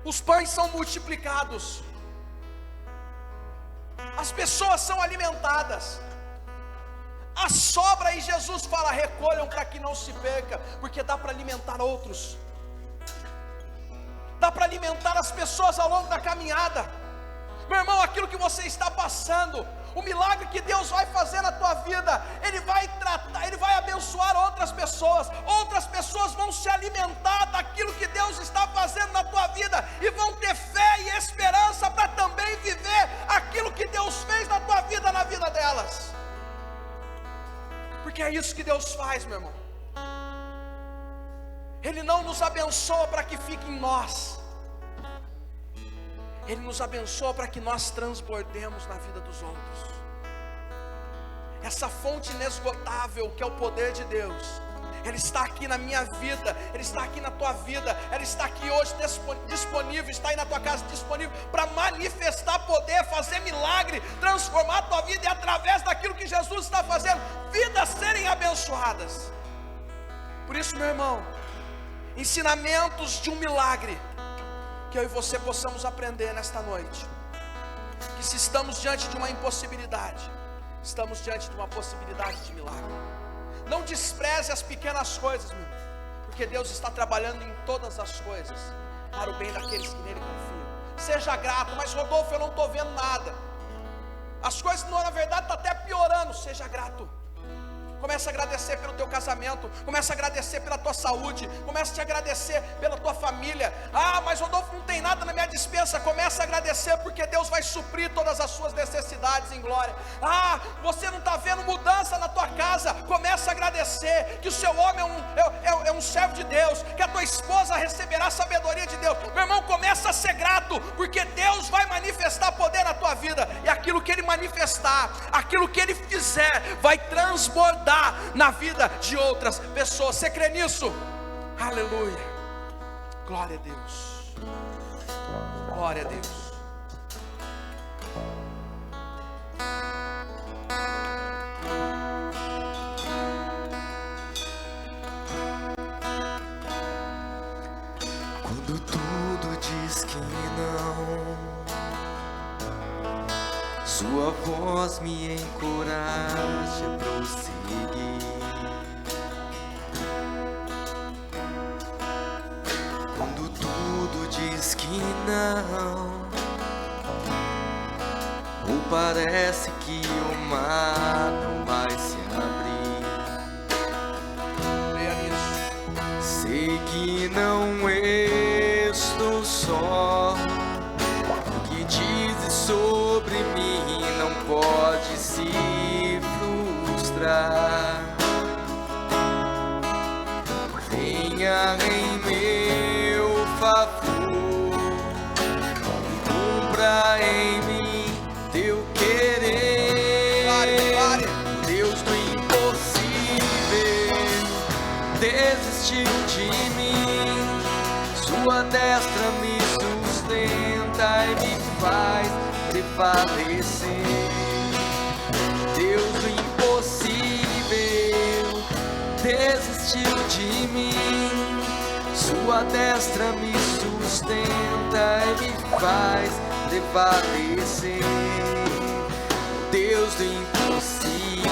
Os pães são multiplicados, as pessoas são alimentadas, a sobra, e Jesus fala: recolham para que não se perca, porque dá para alimentar outros, dá para alimentar as pessoas ao longo da caminhada. Meu irmão, aquilo que você está passando, o milagre que Deus vai fazer na tua vida, Ele vai tratar, Ele vai abençoar outras pessoas vão se alimentar daquilo que Deus está fazendo na tua vida, e vão ter fé e esperança para também viver aquilo que Deus fez na tua vida, na vida delas, porque é isso que Deus faz, meu irmão. Ele não nos abençoa para que fique em nós, Ele nos abençoa para que nós transbordemos na vida dos outros. Essa fonte inesgotável que é o poder de Deus, Ele está aqui na minha vida, Ele está aqui na tua vida, Ele está aqui hoje disponível, está aí na tua casa disponível para manifestar poder, fazer milagre, transformar a tua vida, e através daquilo que Jesus está fazendo, vidas serem abençoadas. Por isso, meu irmão, ensinamentos de um milagre que eu e você possamos aprender nesta noite, que se estamos diante de uma impossibilidade, estamos diante de uma possibilidade de milagre. Não despreze as pequenas coisas, meu irmão, porque Deus está trabalhando em todas as coisas para o bem daqueles que nele confiam. Seja grato. Mas Rodolfo, eu não estou vendo nada. as coisas na verdade estão até piorando, seja grato. Começa a agradecer pelo teu casamento, começa a agradecer pela tua saúde, começa a te agradecer pela tua família. Ah, mas Rodolfo, não tem nada na minha despensa. Começa a agradecer, porque Deus vai suprir todas as suas necessidades em glória. Ah, você não está vendo mudança na tua casa. Começa a agradecer que o seu homem é um servo de Deus, que a tua esposa receberá a sabedoria de Deus. Meu irmão, começa a ser grato, porque Deus vai manifestar poder na tua vida, e aquilo que Ele manifestar, aquilo que Ele fizer, vai transbordar na vida de outras pessoas. Você crê nisso? Aleluia, glória a Deus, glória a Deus. Quando tudo diz que não, sua voz me encoraja a prosseguir. Quando tudo diz que não, ou parece que o mar não vai se abrir, Creia nisso. sei que não estou só. O que dizes sobre mim não pode se frustrar. Venha em meu favor e cumpra em mim teu querer. O Deus do impossível desistiu de mim, sua destra me sustenta e me faz prevalecer. Deus do impossível desistiu de mim, sua destra me sustenta e me faz prevalecer. Deus do impossível,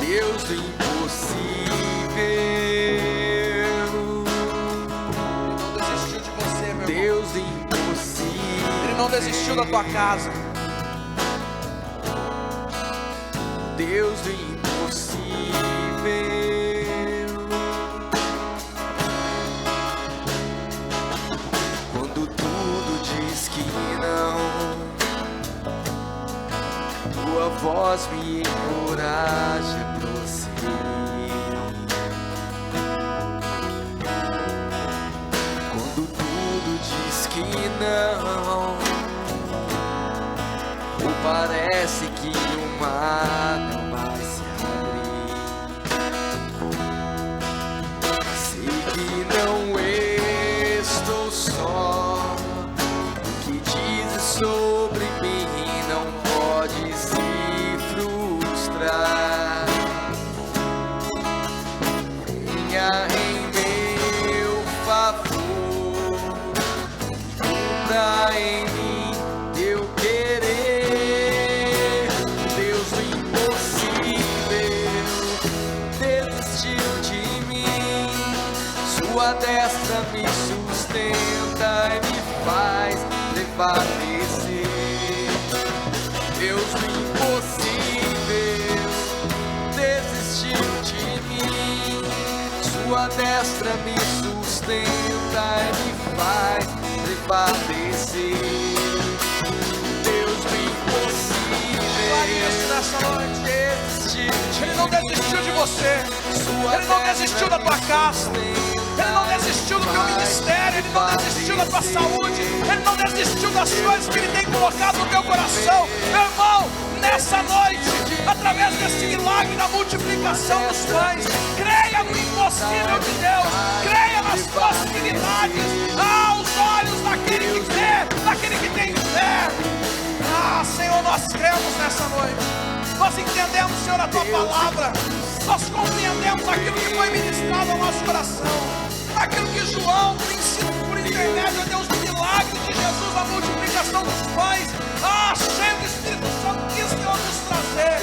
Deus do impossível, Deus do impossível. Ele não desistiu da tua casa. Deus do impossível. Quando tudo diz que não, tua voz me encoraja a prosseguir. Quando tudo diz que não, ou parece que o mar não vai se abrir, sei que não estou só. O que dizes sobre mim não pode se frustrar. Venha em meu favor, cumpra em mim teu querer. Deus do impossível desistiu de mim, sua destra me sustenta e me faz prevalecer. Deus do impossível desistiu de mim, sua destra me sustenta e me faz prevalecer. Deus do impossível Nessa noite, desistiu de Ele não desistiu de você. sua Ele não desistiu da tua casa. Ele não desistiu do teu ministério. Ele não desistiu da tua saúde. Ele não desistiu das coisas que Ele tem colocado no teu coração. Meu irmão, nessa noite, através desse milagre da multiplicação dos pães, creia no impossível de Deus. Creia nas possibilidades. Aos olhos daquele que crê, daquele que tem fé. Ah, Senhor, nós cremos nessa noite. Nós entendemos, Senhor, a Tua palavra. Nós compreendemos aquilo que foi ministrado ao nosso coração. Aquilo que João, por intermédio, Deus, do milagre de Jesus, a multiplicação dos pães, cheio do Espírito Santo, quis, Deus, nos trazer.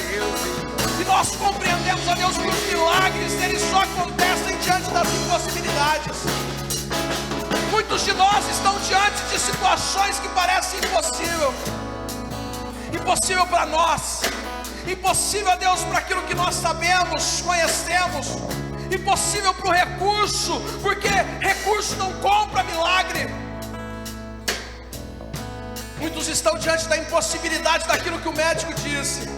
E nós compreendemos, ó Deus, que os milagres, eles só acontecem diante das impossibilidades. Muitas Muitos de nós estão diante de situações que parecem impossível. Impossível para nós, impossível, Deus, para aquilo que nós sabemos, conhecemos. Impossível para o recurso, porque recurso não compra milagre. Muitos estão diante da impossibilidade daquilo que o médico disse,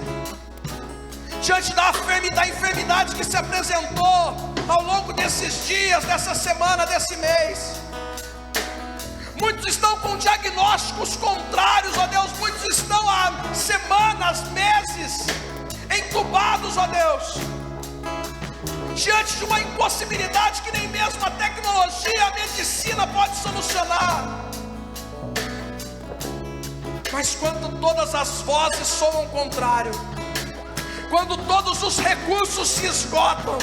diante da enfermidade que se apresentou ao longo desses dias, dessa semana, desse mês. Muitos estão com diagnósticos contrários, ó Deus. Muitos estão há semanas, meses, entubados, ó Deus, diante de uma impossibilidade que nem mesmo a tecnologia, a medicina pode solucionar. Mas quando todas as vozes soam ao contrário, quando todos os recursos se esgotam,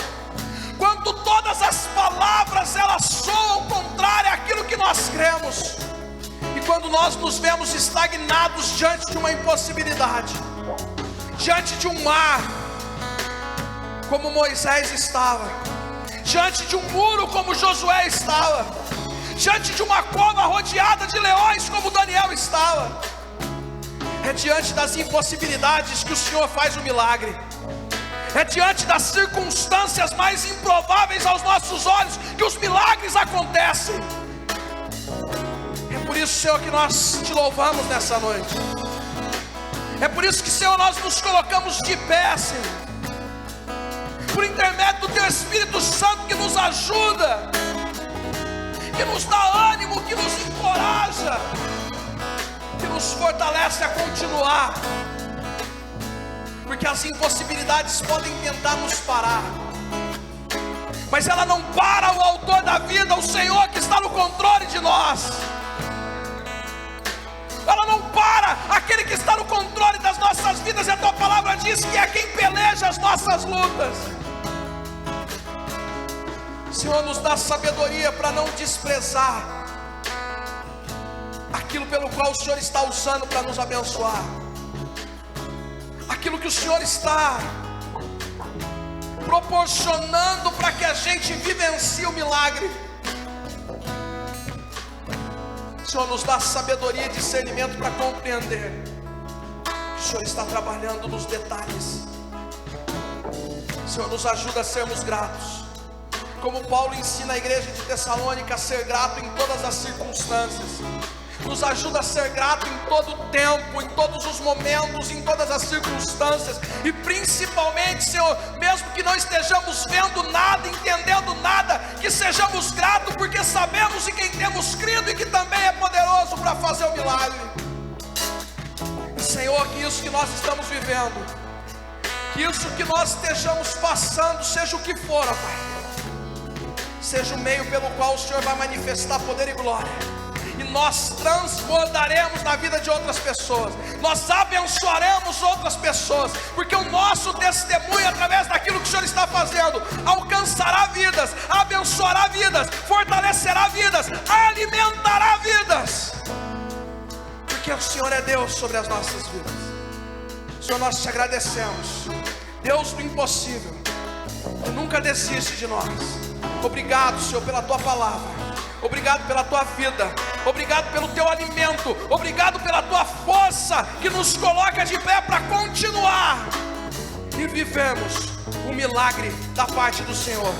quando todas as palavras elas soam contrárias àquilo que nós cremos, e quando nós nos vemos estagnados diante de uma impossibilidade, diante de um mar, como Moisés estava, diante de um muro como Josué estava, diante de uma cova rodeada de leões como Daniel estava, é diante das impossibilidades que o Senhor faz o milagre. É diante das circunstâncias mais improváveis aos nossos olhos que os milagres acontecem. É por isso, Senhor, que nós te louvamos nessa noite. É por isso que, Senhor, nós nos colocamos de pé, Senhor, por intermédio do Teu Espírito Santo, que nos ajuda, que nos dá ânimo, que nos encoraja, que nos fortalece a continuar. Porque as impossibilidades podem tentar nos parar, mas ela não para o autor da vida, o Senhor que está no controle de nós. Ela não para aquele que está no controle das nossas vidas, e a Tua palavra diz que é quem peleja as nossas lutas. Senhor, nos dá sabedoria para não desprezar aquilo pelo qual o Senhor está usando para nos abençoar, aquilo que o Senhor está proporcionando para que a gente vivencie o milagre. Senhor, nos dá sabedoria e discernimento para compreender que o Senhor está trabalhando nos detalhes. Senhor, nos ajuda a sermos gratos, como Paulo ensina a igreja de Tessalônica a ser grato em todas as circunstâncias. Nos ajuda a ser grato em todo o tempo, em todos os momentos, em todas as circunstâncias. E principalmente, Senhor, mesmo que não estejamos vendo nada, entendendo nada, que sejamos gratos, porque sabemos em quem temos crido e que também é poderoso para fazer o milagre. E, Senhor, que isso que nós estamos vivendo, que isso que nós estejamos passando, seja o que for, ó Pai, seja o meio pelo qual o Senhor vai manifestar poder e glória. E nós transbordaremos na vida de outras pessoas, nós abençoaremos outras pessoas, porque o nosso testemunho, através daquilo que o Senhor está fazendo, alcançará vidas, abençoará vidas, fortalecerá vidas, alimentará vidas, porque o Senhor é Deus sobre as nossas vidas. Senhor, nós te agradecemos, Deus do impossível, que nunca desiste de nós. Obrigado, Senhor, pela Tua palavra. Obrigado pela Tua vida, obrigado pelo Teu alimento, obrigado pela Tua força que nos coloca de pé para continuar e vivemos o milagre da parte do Senhor.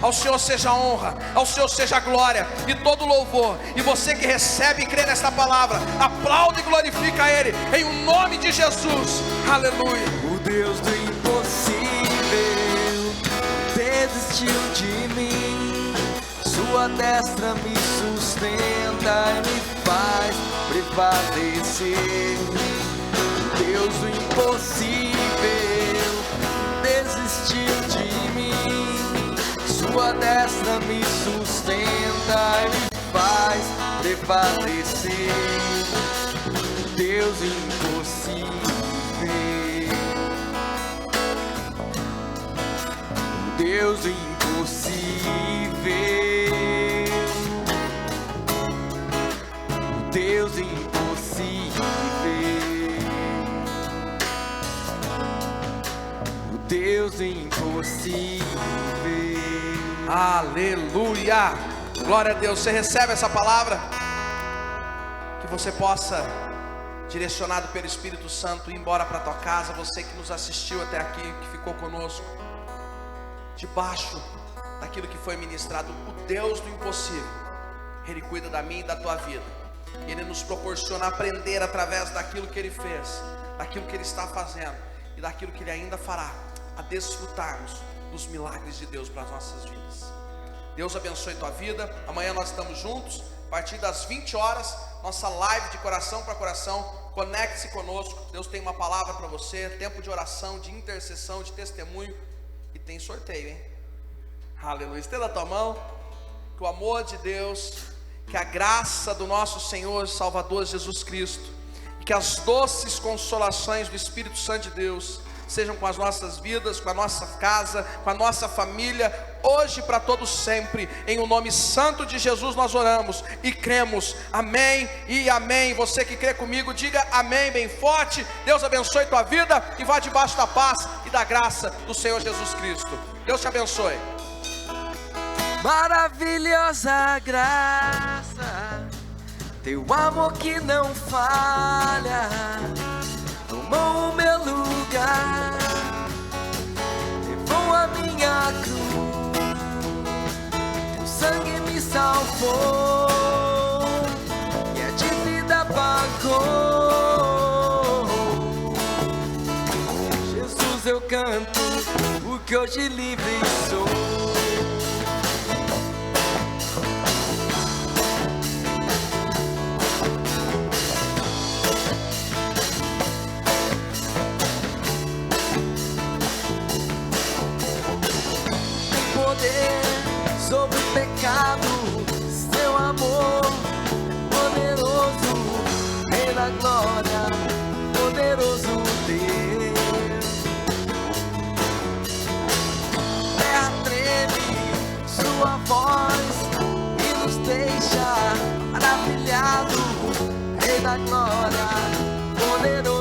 Ao Senhor seja a honra, ao Senhor seja a glória e todo louvor. E você que recebe e crê nesta palavra, aplaude e glorifica Ele, em o nome de Jesus. Aleluia. O Deus do impossível desistiu de mim. Sua destra me sustenta e me faz prevalecer. Deus do impossível desistiu de mim. Sua destra me sustenta e me faz prevalecer. Deus impossível. Deus do impossível. Deus impossível, o Deus impossível. Aleluia, Glória a Deus. Você recebe essa palavra? Que você possa, direcionado pelo Espírito Santo, ir embora para a tua casa. Você que nos assistiu até aqui, que ficou conosco, debaixo daquilo que foi ministrado, o Deus do impossível, Ele cuida da minha e da tua vida. Ele nos proporciona aprender através daquilo que Ele fez, daquilo que Ele está fazendo e daquilo que Ele ainda fará, a desfrutarmos dos milagres de Deus para as nossas vidas. Deus abençoe tua vida. Amanhã nós estamos juntos, a partir das 20 horas, nossa live de coração para coração. Conecte-se conosco. Deus tem uma palavra para você, tempo de oração, de intercessão, de testemunho, e tem sorteio, hein? Aleluia. Estenda a tua mão. Que o amor de Deus, que a graça do nosso Senhor e Salvador Jesus Cristo, e que as doces consolações do Espírito Santo de Deus sejam com as nossas vidas, com a nossa casa, com a nossa família, hoje e para todos sempre. Em o nome santo de Jesus nós oramos e cremos. Amém e amém. Você que crê comigo, diga amém bem forte. Deus abençoe tua vida e vá debaixo da paz e da graça do Senhor Jesus Cristo. Deus te abençoe. Maravilhosa graça, teu amor que não falha, tomou o meu lugar, levou a minha cruz, teu sangue me salvou, e a dívida pagou. Jesus, eu canto, porque hoje livre sou. Sobre o pecado, seu amor poderoso, Rei da glória, poderoso Deus. Terra treme, sua voz e nos deixa maravilhado, Rei da glória, poderoso.